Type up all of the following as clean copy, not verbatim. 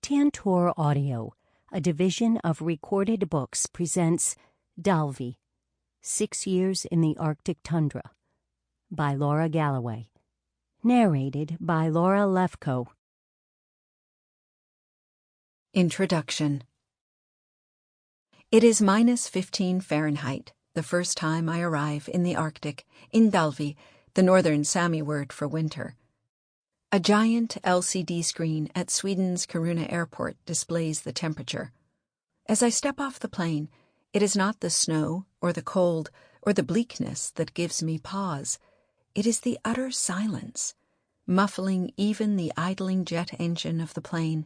Tantor Audio, a division of Recorded Books, presents Dálvi, 6 Years in the Arctic Tundra, by Laura Galloway. Narrated by Laura Lefkow. Introduction. It is -15 Fahrenheit, the first time I arrive in the Arctic, in Dálvi, the northern Sámi word for winter. A giant LCD screen at Sweden's Kiruna airport displays the temperature. As I step off the plane, it is not the snow or the cold or the bleakness that gives me pause. It is the utter silence, muffling even the idling jet engine of the plane.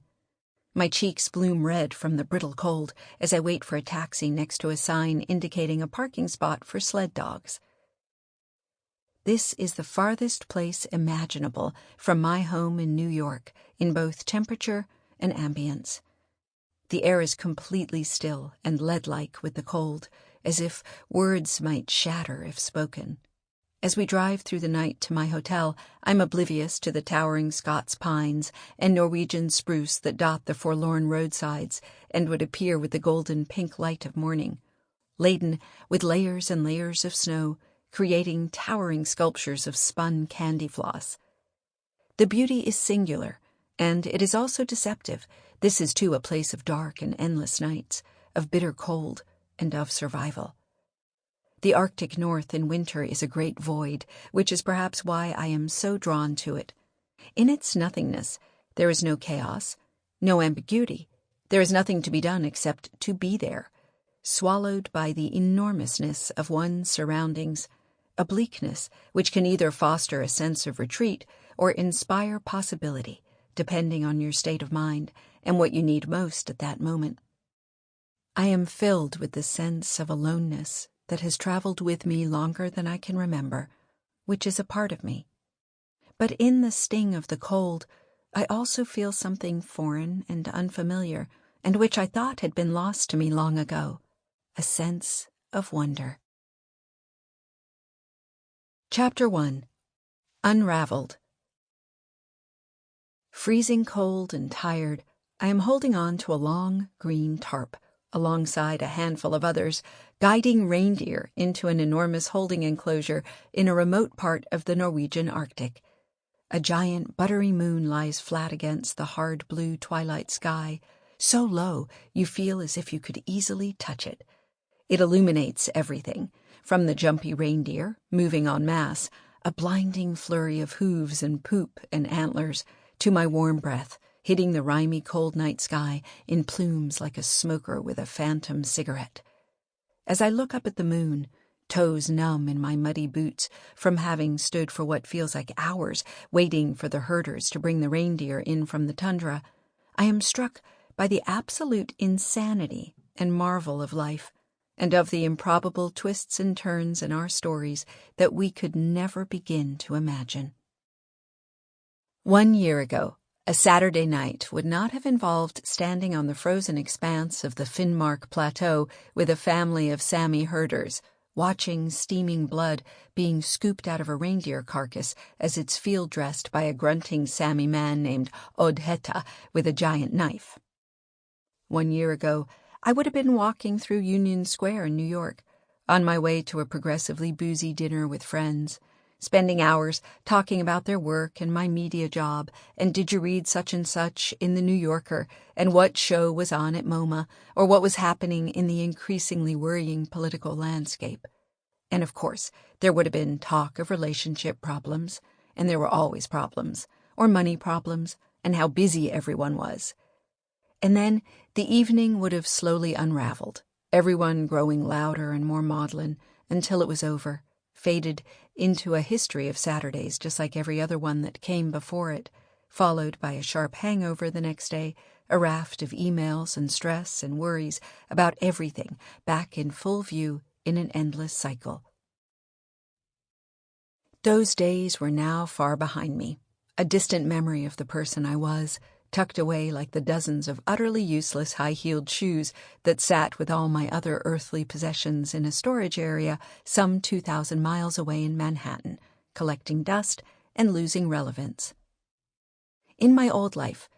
My cheeks bloom red from the brittle cold as I wait for a taxi next to a sign indicating a parking spot for sled dogs. This is the farthest place imaginable from my home in New York, in both temperature and ambience. The air is completely still and lead-like with the cold, as if words might shatter if spoken. As we drive through the night to my hotel, I'm oblivious to the towering Scots pines and Norwegian spruce that dot the forlorn roadsides and would appear with the golden pink light of morning, laden with layers and layers of snow, creating towering sculptures of spun candy floss. The beauty is singular, and it is also deceptive. This is too a place of dark and endless nights, of bitter cold, and of survival. The Arctic North in winter is a great void, which is perhaps why I am so drawn to it. In its nothingness, there is no chaos, no ambiguity. There is nothing to be done except to be there, swallowed by the enormousness of one's surroundings, a bleakness which can either foster a sense of retreat or inspire possibility, depending on your state of mind and what you need most at that moment. I am filled with the sense of aloneness that has traveled with me longer than I can remember, which is a part of me. But in the sting of the cold, I also feel something foreign and unfamiliar, and which I thought had been lost to me long ago, a sense of wonder. Chapter 1. Unraveled. Freezing cold and tired, I am holding on to a long green tarp, alongside a handful of others, guiding reindeer into an enormous holding enclosure in a remote part of the Norwegian Arctic. A giant buttery moon lies flat against the hard blue twilight sky, so low you feel as if you could easily touch it. It illuminates everything, from the jumpy reindeer, moving en masse, a blinding flurry of hooves and poop and antlers, to my warm breath, hitting the rimy cold night sky in plumes like a smoker with a phantom cigarette. As I look up at the moon, toes numb in my muddy boots from having stood for what feels like hours waiting for the herders to bring the reindeer in from the tundra, I am struck by the absolute insanity and marvel of life, and of the improbable twists and turns in our stories that we could never begin to imagine. 1 year ago, a Saturday night would not have involved standing on the frozen expanse of the Finnmark Plateau with a family of Sámi herders, watching steaming blood being scooped out of a reindeer carcass as it's field-dressed by a grunting Sámi man named Odhetta with a giant knife. 1 year ago, I would have been walking through Union Square in New York, on my way to a progressively boozy dinner with friends, spending hours talking about their work and my media job, and did you read such and such in The New Yorker, and what show was on at MoMA, or what was happening in the increasingly worrying political landscape. And of course, there would have been talk of relationship problems, and there were always problems, or money problems, and how busy everyone was. And then the evening would have slowly unraveled, everyone growing louder and more maudlin, until it was over, faded into a history of Saturdays just like every other one that came before it, followed by a sharp hangover the next day, a raft of emails and stress and worries about everything back in full view in an endless cycle. Those days were now far behind me, a distant memory of the person I was, tucked away like the dozens of utterly useless high-heeled shoes that sat with all my other earthly possessions in a storage area some 2,000 miles away in Manhattan, collecting dust and losing relevance. In my old life,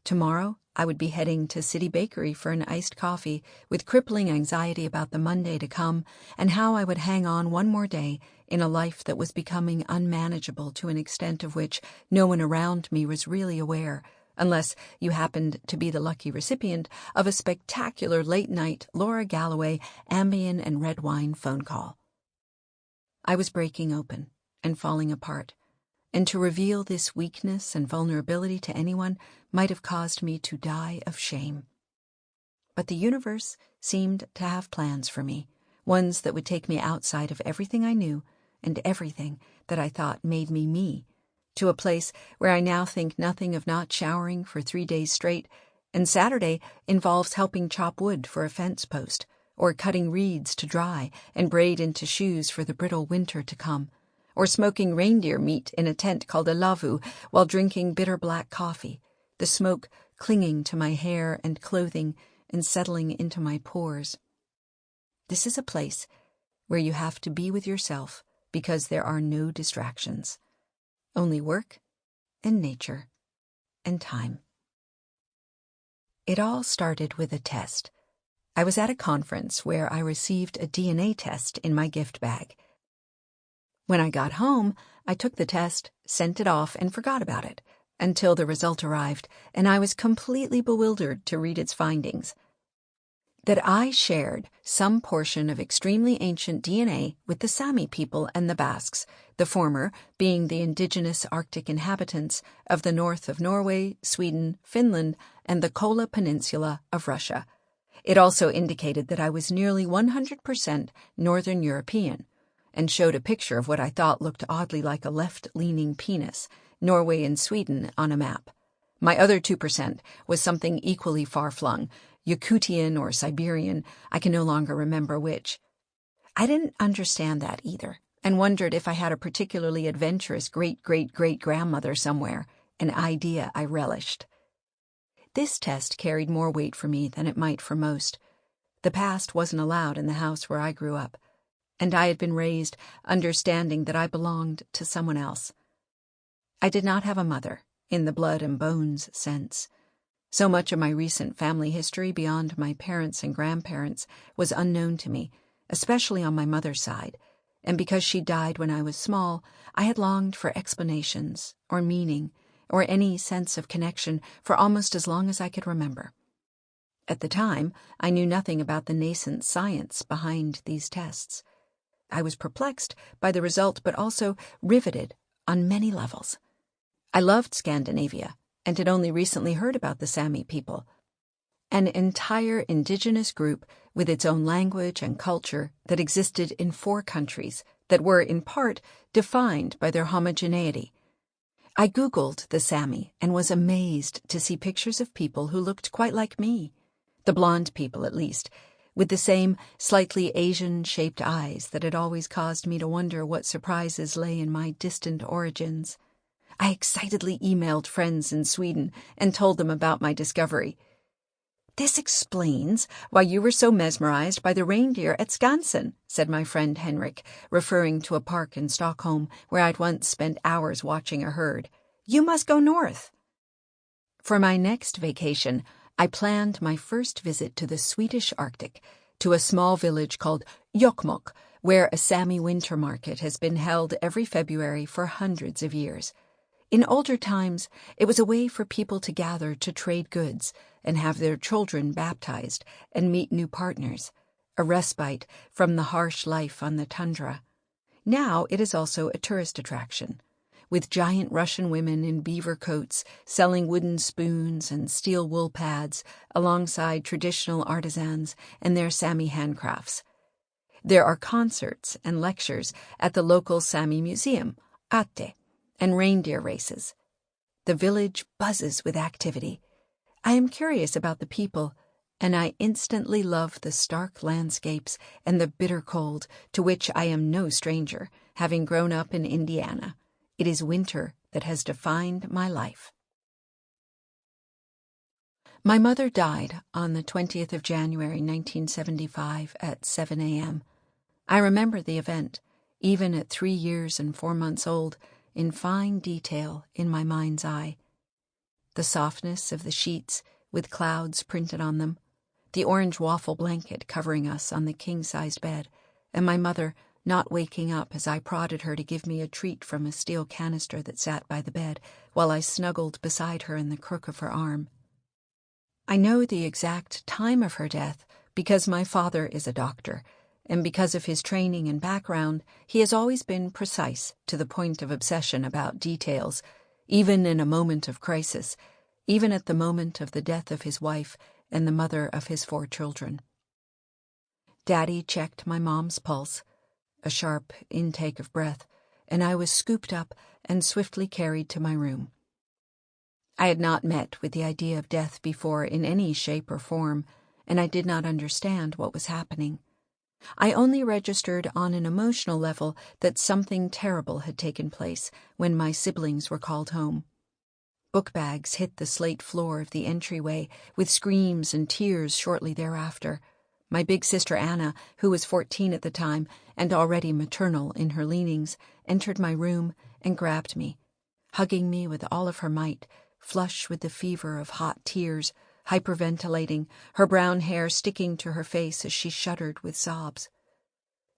Tomorrow, I would be heading to City Bakery for an iced coffee with crippling anxiety about the Monday to come and how I would hang on one more day in a life that was becoming unmanageable to an extent of which no one around me was really aware, unless you happened to be the lucky recipient of a spectacular late-night Laura Galloway Ambien and red wine phone call. I was breaking open and falling apart, and to reveal this weakness and vulnerability to anyone might have caused me to die of shame. But the universe seemed to have plans for me, ones that would take me outside of everything I knew and everything that I thought made me me, to a place where I now think nothing of not showering for 3 days straight, and Saturday involves helping chop wood for a fence post, or cutting reeds to dry and braid into shoes for the brittle winter to come, or smoking reindeer meat in a tent called a lavu while drinking bitter black coffee, the smoke clinging to my hair and clothing and settling into my pores. This is a place where you have to be with yourself because there are no distractions, only work and nature and time. It all started with a test. I was at a conference where I received a DNA test in my gift bag. When I got home, I took the test, sent it off, and forgot about it, until the result arrived, and I was completely bewildered to read its findings. That I shared some portion of extremely ancient DNA with the Sámi people and the Basques, the former being the indigenous Arctic inhabitants of the north of Norway, Sweden, Finland, and the Kola Peninsula of Russia. It also indicated that I was nearly 100% Northern European, and showed a picture of what I thought looked oddly like a left-leaning penis, Norway and Sweden, on a map. My other 2% was something equally far-flung, Yakutian or Siberian, I can no longer remember which. I didn't understand that either, and wondered if I had a particularly adventurous great-great-great-grandmother somewhere, an idea I relished. This test carried more weight for me than it might for most. The past wasn't allowed in the house where I grew up, and I had been raised understanding that I belonged to someone else. I did not have a mother, in the blood and bones sense. So much of my recent family history beyond my parents and grandparents was unknown to me, especially on my mother's side, and because she died when I was small, I had longed for explanations, or meaning, or any sense of connection for almost as long as I could remember. At the time, I knew nothing about the nascent science behind these tests. I was perplexed by the result, but also riveted on many levels. I loved Scandinavia, and had only recently heard about the Sámi people, an entire indigenous group with its own language and culture that existed in 4 countries that were, in part, defined by their homogeneity. I Googled the Sámi and was amazed to see pictures of people who looked quite like me, the blonde people at least, with the same slightly Asian-shaped eyes that had always caused me to wonder what surprises lay in my distant origins. I excitedly emailed friends in Sweden and told them about my discovery. "This explains why you were so mesmerized by the reindeer at Skansen," said my friend Henrik, referring to a park in Stockholm where I'd once spent hours watching a herd. "You must go north." For my next vacation, I planned my first visit to the Swedish Arctic, to a small village called Jokkmokk, where a Sámi winter market has been held every February for hundreds of years. In older times, it was a way for people to gather to trade goods and have their children baptized and meet new partners, a respite from the harsh life on the tundra. Now it is also a tourist attraction, with giant Russian women in beaver coats selling wooden spoons and steel wool pads alongside traditional artisans and their Sámi handcrafts. There are concerts and lectures at the local Sámi museum, Ate, and reindeer races. The village buzzes with activity. I am curious about the people, and I instantly love the stark landscapes and the bitter cold, to which I am no stranger, having grown up in Indiana. It is winter that has defined my life. My mother died on the 20th of January, 1975, at 7 a.m. I remember the event, even at 3 years and 4 months old, in fine detail in my mind's eye. the softness of the sheets with clouds printed on them, the orange waffle blanket covering us on the king-sized bed, and my mother not waking up as I prodded her to give me a treat from a steel canister that sat by the bed while I snuggled beside her in the crook of her arm. I know the exact time of her death because my father is a doctor, and because of his training and background, he has always been precise to the point of obsession about details, even in a moment of crisis, even at the moment of the death of his wife and the mother of his 4 children. Daddy checked my mom's pulse, a sharp intake of breath, and I was scooped up and swiftly carried to my room. I had not met with the idea of death before in any shape or form, and I did not understand what was happening. I only registered on an emotional level that something terrible had taken place when my siblings were called home. Book bags hit the slate floor of the entryway with screams and tears shortly thereafter. My big sister Anna, who was 14 at the time and already maternal in her leanings, entered my room and grabbed me, hugging me with all of her might, flush with the fever of hot tears, hyperventilating, her brown hair sticking to her face as she shuddered with sobs.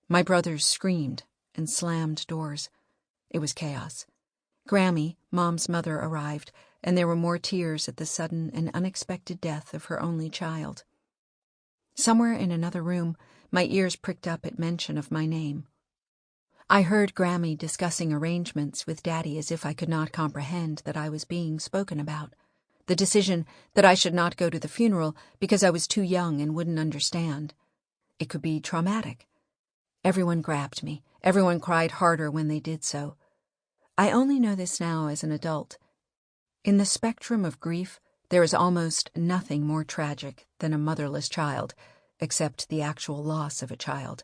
My brothers screamed and slammed doors. It was chaos. Grammy, Mom's mother, arrived, and there were more tears at the sudden and unexpected death of her only child. Somewhere in another room, my ears pricked up at mention of my name. I heard Grammy discussing arrangements with Daddy as if I could not comprehend that I was being spoken about. The decision that I should not go to the funeral because I was too young and wouldn't understand. It could be traumatic. Everyone grabbed me. Everyone cried harder when they did so. I only know this now as an adult. In the spectrum of grief, there is almost nothing more tragic than a motherless child, except the actual loss of a child.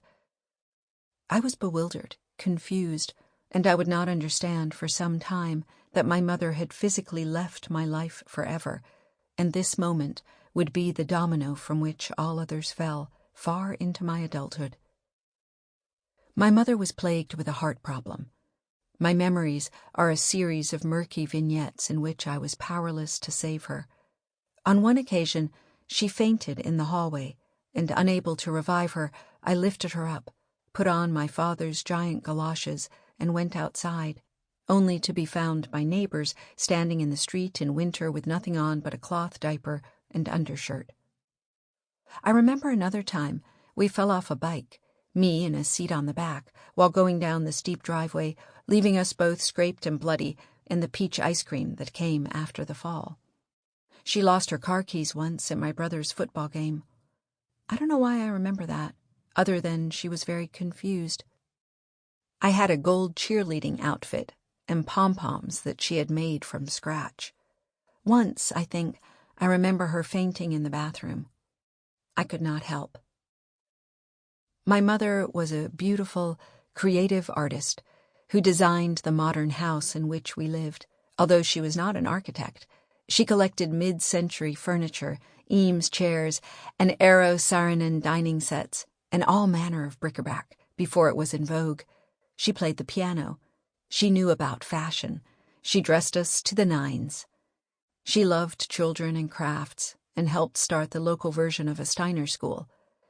I was bewildered, confused, and I would not understand for some time that my mother had physically left my life forever, and this moment would be the domino from which all others fell, far into my adulthood. My mother was plagued with a heart problem. My memories are a series of murky vignettes in which I was powerless to save her. On one occasion, she fainted in the hallway, and unable to revive her, I lifted her up, put on my father's giant galoshes, and went outside, only to be found by neighbors standing in the street in winter with nothing on but a cloth diaper and undershirt. I remember another time we fell off a bike, me in a seat on the back, while going down the steep driveway, leaving us both scraped and bloody and the peach ice cream that came after the fall. She lost her car keys once at my brother's football game. I don't know why I remember that, other than she was very confused. I had a gold cheerleading outfit and pom-poms that she had made from scratch. Once, I think, I remember her fainting in the bathroom. I could not help. My mother was a beautiful, creative artist who designed the modern house in which we lived. Although she was not an architect, she collected mid-century furniture, Eames chairs, and Aero Saarinen dining sets, and all manner of bric-a-brac before it was in vogue. She played the piano. She knew about fashion. She dressed us to the nines. She loved children and crafts, and helped start the local version of a Steiner school.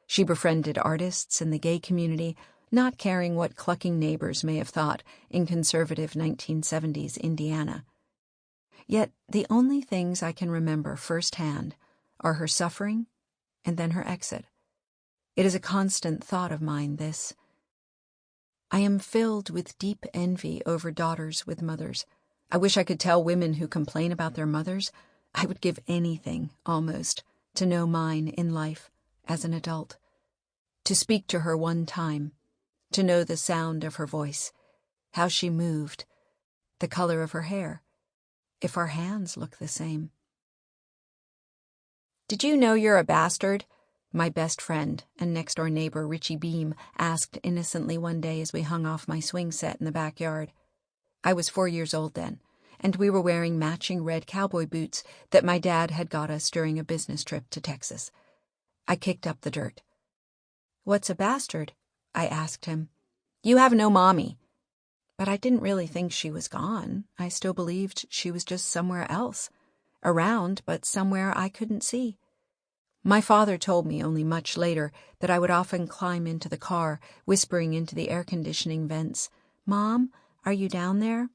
She befriended artists in the gay community, not caring what clucking neighbors may have thought in conservative 1970s Indiana. Yet the only things I can remember firsthand are her suffering and then her exit. It is a constant thought of mine, this. I am filled with deep envy over daughters with mothers. I wish I could tell women who complain about their mothers. I would give anything, almost, to know mine in life as an adult. To speak to her one time, to know the sound of her voice, how she moved, the color of her hair, if our hands look the same. "Did you know you're a bastard?" my best friend and next-door neighbor Richie Beam asked innocently one day as we hung off my swing set in the backyard. I was 4 years old then, and we were wearing matching red cowboy boots that my dad had got us during a business trip to Texas. I kicked up the dirt. "What's a bastard?" I asked him. "You have no mommy." But I didn't really think she was gone. I still believed she was just somewhere else. around, but somewhere I couldn't see. My father told me only much later that I would often climb into the car, whispering into the air conditioning vents, "Mom, are you down there?"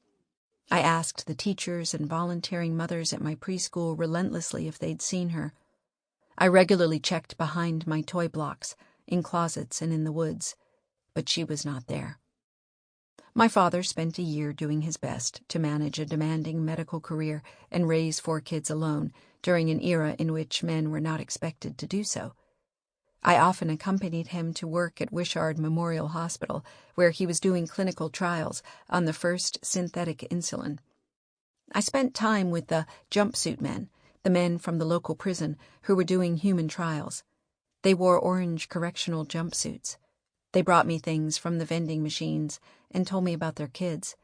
I asked the teachers and volunteering mothers at my preschool relentlessly if they'd seen her. I regularly checked behind my toy blocks, in closets and in the woods, but she was not there. My father spent a year doing his best to manage a demanding medical career and raise 4 kids alone during an era in which men were not expected to do so. I often accompanied him to work at Wishart Memorial Hospital, where he was doing clinical trials on the first synthetic insulin. I spent time with the jumpsuit men, the men from the local prison who were doing human trials. They wore orange correctional jumpsuits. They brought me things from the vending machines and told me about their kids.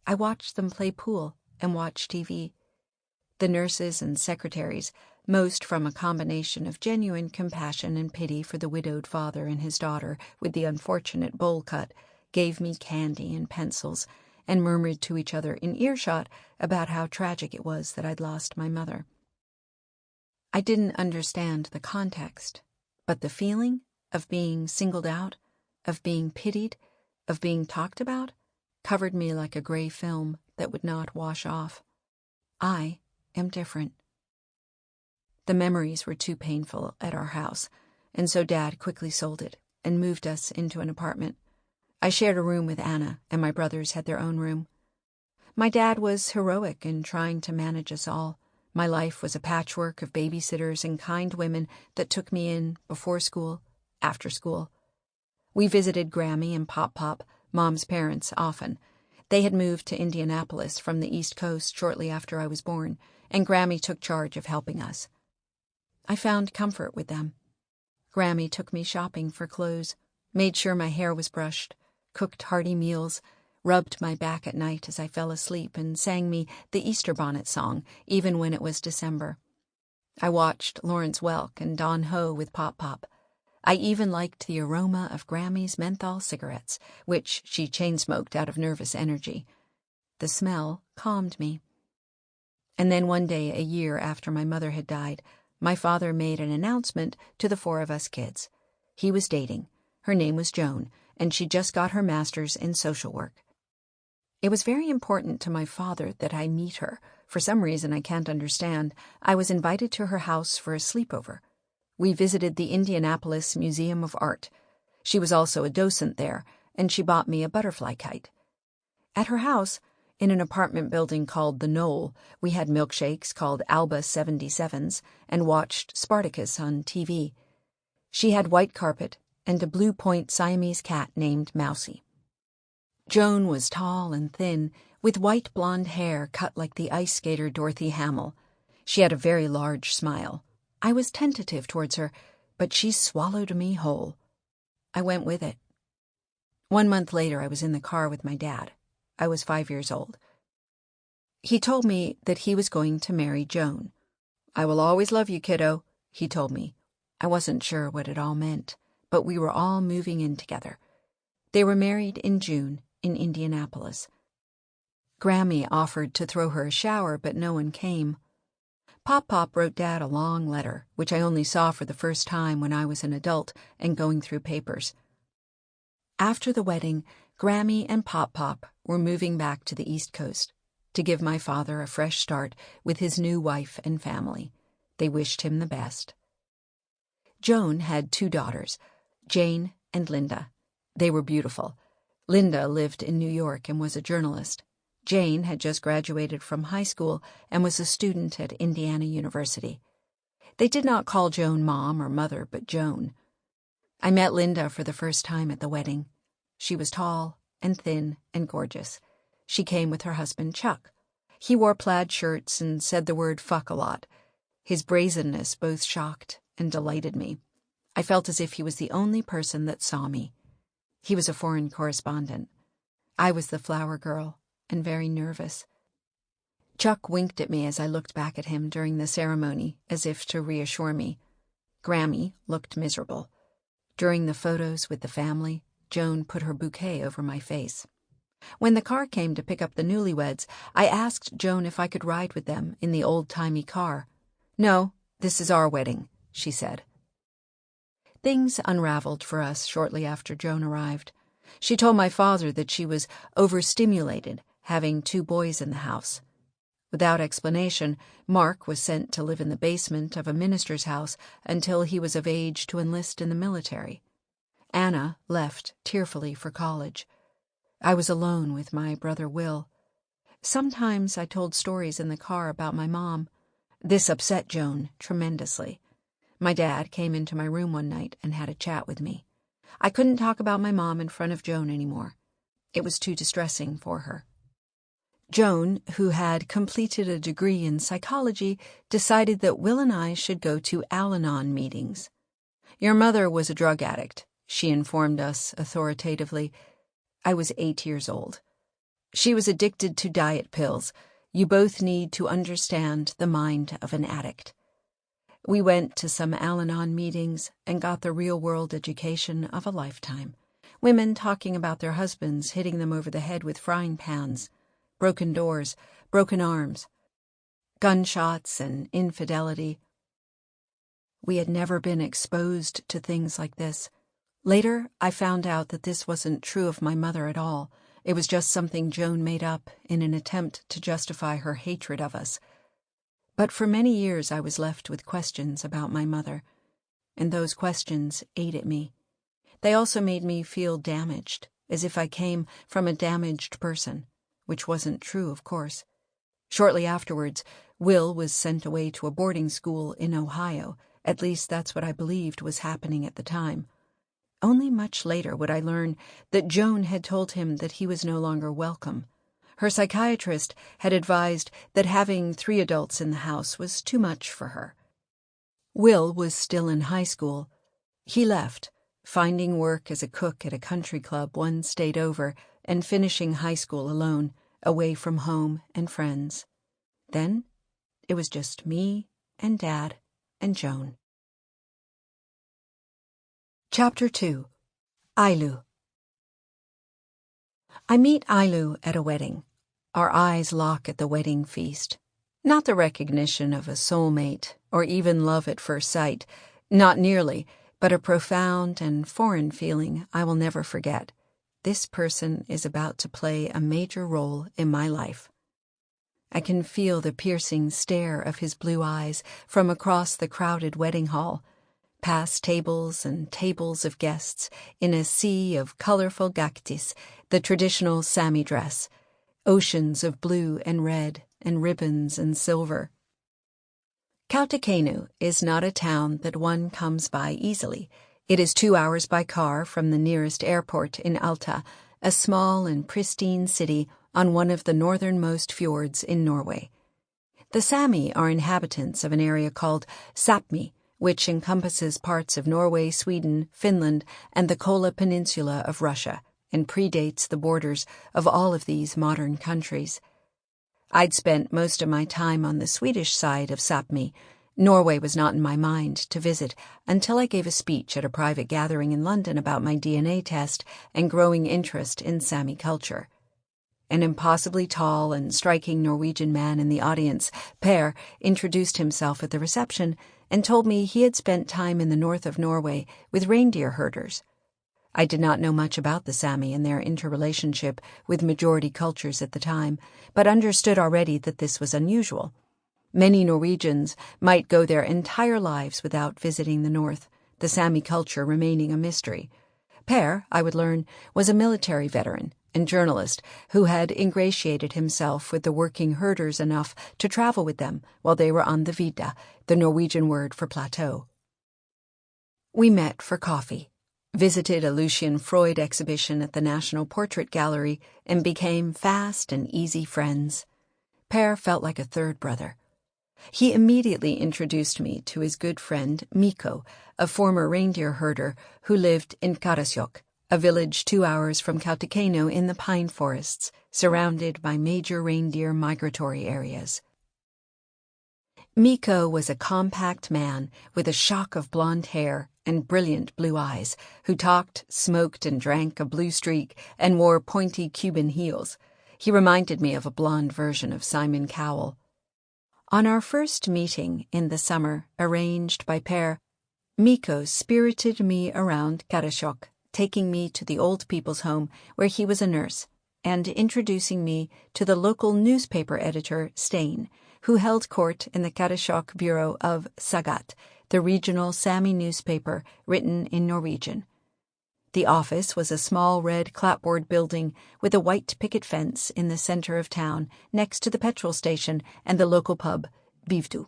I watched them play pool and watch TV. The nurses and secretaries, most from a combination of genuine compassion and pity for the widowed father and his daughter with the unfortunate bowl cut, gave me candy and pencils and murmured to each other in earshot about how tragic it was that I'd lost my mother. I didn't understand the context, but the feeling of being singled out, of being pitied, of being talked about, covered me like a gray film that would not wash off. I am different. The memories were too painful at our house, and so Dad quickly sold it and moved us into an apartment. I shared a room with Anna, and my brothers had their own room. My dad was heroic in trying to manage us all. My life was a patchwork of babysitters and kind women that took me in before school, after school. We visited Grammy and Pop Pop, Mom's parents, often. They had moved to Indianapolis from the East Coast shortly after I was born, and Grammy took charge of helping us. I found comfort with them. Grammy took me shopping for clothes, made sure my hair was brushed, cooked hearty meals, rubbed my back at night as I fell asleep, and sang me the Easter bonnet song, even when it was December. I watched Lawrence Welk and Don Ho with Pop Pop. I even liked the aroma of Grammy's menthol cigarettes, which she chain-smoked out of nervous energy. The smell calmed me. And then one day, a year after my mother had died, my father made an announcement to the 4 of us kids. He was dating. Her name was Joan, and she just got her master's in social work. It was very important to my father that I meet her. For some reason I can't understand, I was invited to her house for a sleepover. We visited the Indianapolis Museum of Art. She was also a docent there, and she bought me a butterfly kite. At her house, in an apartment building called The Knoll, we had milkshakes called Alba 77s and watched Spartacus on TV. She had white carpet and a blue point Siamese cat named Mousie. Joan was tall and thin, with white blonde hair cut like the ice skater Dorothy Hamill. She had a very large smile. I was tentative towards her, but she swallowed me whole. I went with it. 1 month later, I was in the car with my dad. I was 5 years old. He told me that he was going to marry Joan. "I will always love you, kiddo," he told me. I wasn't sure what it all meant, but we were all moving in together. They were married in June in Indianapolis. Grammy offered to throw her a shower, but no one came. Pop Pop wrote Dad a long letter, which I only saw for the first time when I was an adult and going through papers. After the wedding, Grammy and Pop Pop were moving back to the East Coast to give my father a fresh start with his new wife and family. They wished him the best. Joan had 2 daughters, Jane and Linda. They were beautiful. Linda lived in New York and was a journalist. Jane had just graduated from high school and was a student at Indiana University. They did not call Joan Mom or Mother, but Joan. I met Linda for the first time at the wedding. She was tall and thin and gorgeous. She came with her husband, Chuck. He wore plaid shirts and said the word fuck a lot. His brazenness both shocked and delighted me. I felt as if he was the only person that saw me. He was a foreign correspondent. I was the flower girl and very nervous. Chuck winked at me as I looked back at him during the ceremony, as if to reassure me. Grammy looked miserable. During the photos with the family, Joan put her bouquet over my face. When the car came to pick up the newlyweds, I asked Joan if I could ride with them in the old-timey car. "No, this is our wedding," she said. Things unraveled for us shortly after Joan arrived. She told my father that she was overstimulated, having 2 boys in the house. Without explanation, Mark was sent to live in the basement of a minister's house until he was of age to enlist in the military. Anna left tearfully for college. I was alone with my brother Will. Sometimes I told stories in the car about my mom. This upset Joan tremendously. My dad came into my room one night and had a chat with me. I couldn't talk about my mom in front of Joan anymore. It was too distressing for her. Joan, who had completed a degree in psychology, decided that Will and I should go to Al-Anon meetings. "Your mother was a drug addict," she informed us authoritatively. I was 8 years old. "She was addicted to diet pills. You both need to understand the mind of an addict." We went to some Al-Anon meetings and got the real-world education of a lifetime. Women talking about their husbands hitting them over the head with frying pans, broken doors, broken arms, gunshots, and infidelity. We had never been exposed to things like this. Later, I found out that this wasn't true of my mother at all. It was just something Joan made up in an attempt to justify her hatred of us. But for many years I was left with questions about my mother, and those questions ate at me. They also made me feel damaged, as if I came from a damaged person, which wasn't true, of course. Shortly afterwards, Will was sent away to a boarding school in Ohio. At least that's what I believed was happening at the time. Only much later would I learn that Joan had told him that he was no longer welcome. Her psychiatrist had advised that having 3 adults in the house was too much for her. Will was still in high school. He left, finding work as a cook at a country club one state over and finishing high school alone, away from home and friends. Then it was just me and Dad and Joan. Chapter 2. Ailu. I meet Ailu at a wedding. Our eyes lock at the wedding feast. Not the recognition of a soulmate, or even love at first sight, not nearly, but a profound and foreign feeling I will never forget. This person is about to play a major role in my life. I can feel the piercing stare of his blue eyes from across the crowded wedding hall, past tables and tables of guests in a sea of colorful gaktis, the traditional Sámi dress, oceans of blue and red and ribbons and silver. Kautokeino is not a town that one comes by easily. It is 2 hours by car from the nearest airport in Alta, a small and pristine city on one of the northernmost fjords in Norway. The Sámi are inhabitants of an area called Sápmi, which encompasses parts of Norway, Sweden, Finland, and the Kola Peninsula of Russia, and predates the borders of all of these modern countries. I'd spent most of my time on the Swedish side of Sápmi. Norway was not in my mind to visit until I gave a speech at a private gathering in London about my DNA test and growing interest in Sámi culture. An impossibly tall and striking Norwegian man in the audience, Per, introduced himself at the reception and told me he had spent time in the north of Norway with reindeer herders. I did not know much about the Sámi and their interrelationship with majority cultures at the time, but understood already that this was unusual. Many Norwegians might go their entire lives without visiting the north, the Sámi culture remaining a mystery. Per, I would learn, was a military veteran and journalist who had ingratiated himself with the working herders enough to travel with them while they were on the vidda, the Norwegian word for plateau. We met for coffee, visited a Lucian Freud exhibition at the National Portrait Gallery, and became fast and easy friends. Per felt like a third brother. He immediately introduced me to his good friend Mikko, a former reindeer herder who lived in Karasjok, a village 2 hours from Kautokeino in the pine forests, surrounded by major reindeer migratory areas. Mikko was a compact man with a shock of blonde hair and brilliant blue eyes, who talked, smoked, and drank a blue streak and wore pointy Cuban heels. He reminded me of a blonde version of Simon Cowell. On our first meeting in the summer, arranged by pair, Mikko spirited me around Karasjok, taking me to the old people's home where he was a nurse, and introducing me to the local newspaper editor, Stein, who held court in the Karasjok bureau of Sagat, the regional Sámi newspaper written in Norwegian. The office was a small red clapboard building with a white picket fence in the center of town next to the petrol station and the local pub, Bivdu.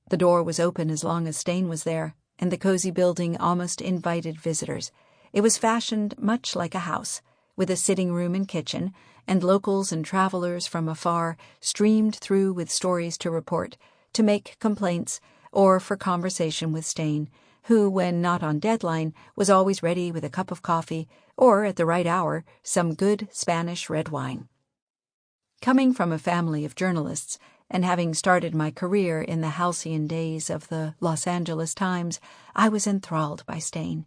The door was open as long as Stein was there, and the cozy building almost invited visitors. It was fashioned much like a house, with a sitting room and kitchen, and locals and travelers from afar streamed through with stories to report, to make complaints, or for conversation with Stein, who, when not on deadline, was always ready with a cup of coffee, or, at the right hour, some good Spanish red wine. Coming from a family of journalists, and having started my career in the halcyon days of the Los Angeles Times, I was enthralled by Stein.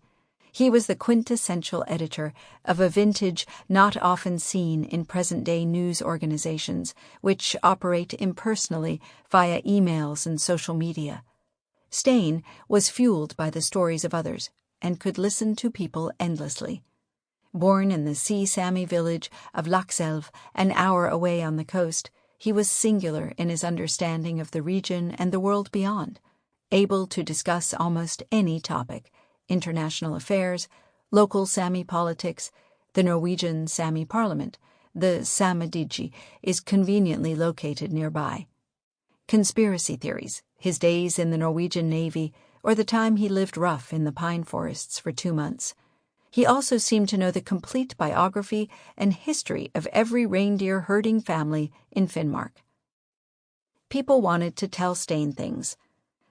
He was the quintessential editor of a vintage not often seen in present-day news organizations, which operate impersonally via emails and social media. Stein was fueled by the stories of others, and could listen to people endlessly. Born in the Sea Sámi village of Lakselv, an hour away on the coast, he was singular in his understanding of the region and the world beyond, able to discuss almost any topic: international affairs, local Sámi politics, the Norwegian Sámi Parliament. The Samadiji is conveniently located nearby. Conspiracy theories, his days in the Norwegian Navy, or the time he lived rough in the pine forests for 2 months. He also seemed to know the complete biography and history of every reindeer-herding family in Finnmark. People wanted to tell Stein things.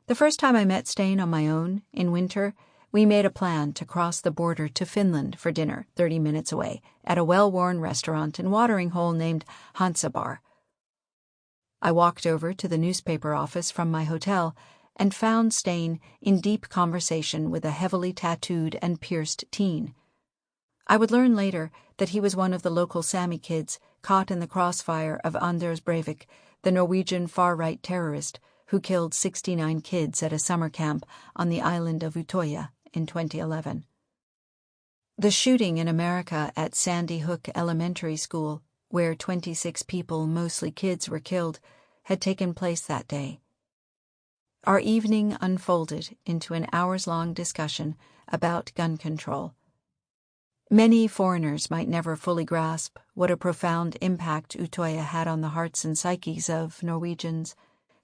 The first time I met Stein on my own, in winter, we made a plan to cross the border to Finland for dinner 30 minutes away at a well-worn restaurant and watering hole named Hansa Bar. I walked over to the newspaper office from my hotel and found Stein in deep conversation with a heavily tattooed and pierced teen. I would learn later that he was one of the local Sámi kids caught in the crossfire of Anders Breivik, the Norwegian far-right terrorist who killed 69 kids at a summer camp on the island of Utoya in 2011. The shooting in America at Sandy Hook Elementary School, where 26 people, mostly kids, were killed, had taken place that day. Our evening unfolded into an hours-long discussion about gun control. Many foreigners might never fully grasp what a profound impact Utoya had on the hearts and psyches of Norwegians,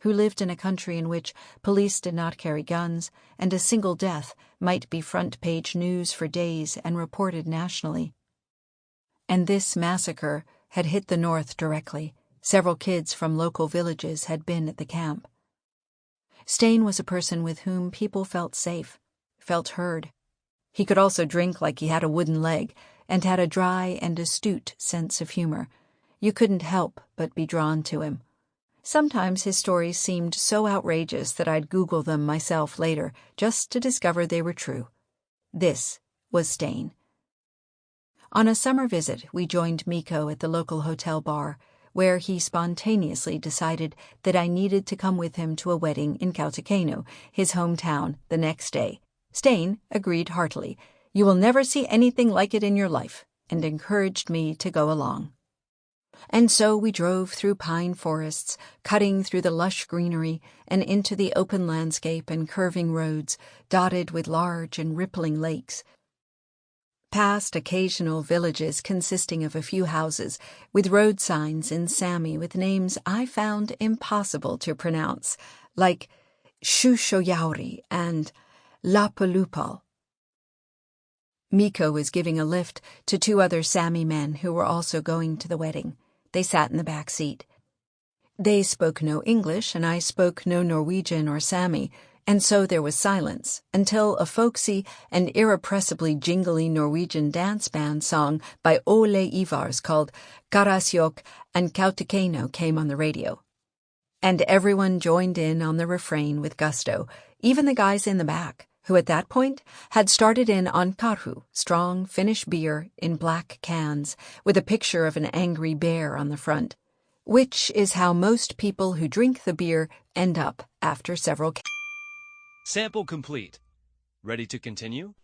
who lived in a country in which police did not carry guns, and a single death might be front-page news for days and reported nationally. And this massacre had hit the north directly. Several kids from local villages had been at the camp. Stein was a person with whom people felt safe, felt heard. He could also drink like he had a wooden leg, and had a dry and astute sense of humor. You couldn't help but be drawn to him. Sometimes his stories seemed so outrageous that I'd Google them myself later, just to discover they were true. This was Stein. On a summer visit, we joined Mikko at the local hotel bar, where he spontaneously decided that I needed to come with him to a wedding in Kautokeino, his hometown, the next day. Stein agreed heartily. "You will never see anything like it in your life," and encouraged me to go along. And so we drove through pine forests, cutting through the lush greenery and into the open landscape and curving roads, dotted with large and rippling lakes, past occasional villages consisting of a few houses, with road signs in Sámi with names I found impossible to pronounce, like Shushoyauri and Lapalupal. Mikko was giving a lift to 2 other Sámi men who were also going to the wedding. They sat in the back seat. They spoke no English, and I spoke no Norwegian or Sámi, and so there was silence until a folksy and irrepressibly jingly Norwegian dance band song by Ole Ivars called Karasjok and Kautokeino came on the radio. And everyone joined in on the refrain with gusto, even the guys in the back, who at that point had started in on karhu, strong Finnish beer in black cans, with a picture of an angry bear on the front, which is how most people who drink the beer end up after several Sample complete. Ready to continue?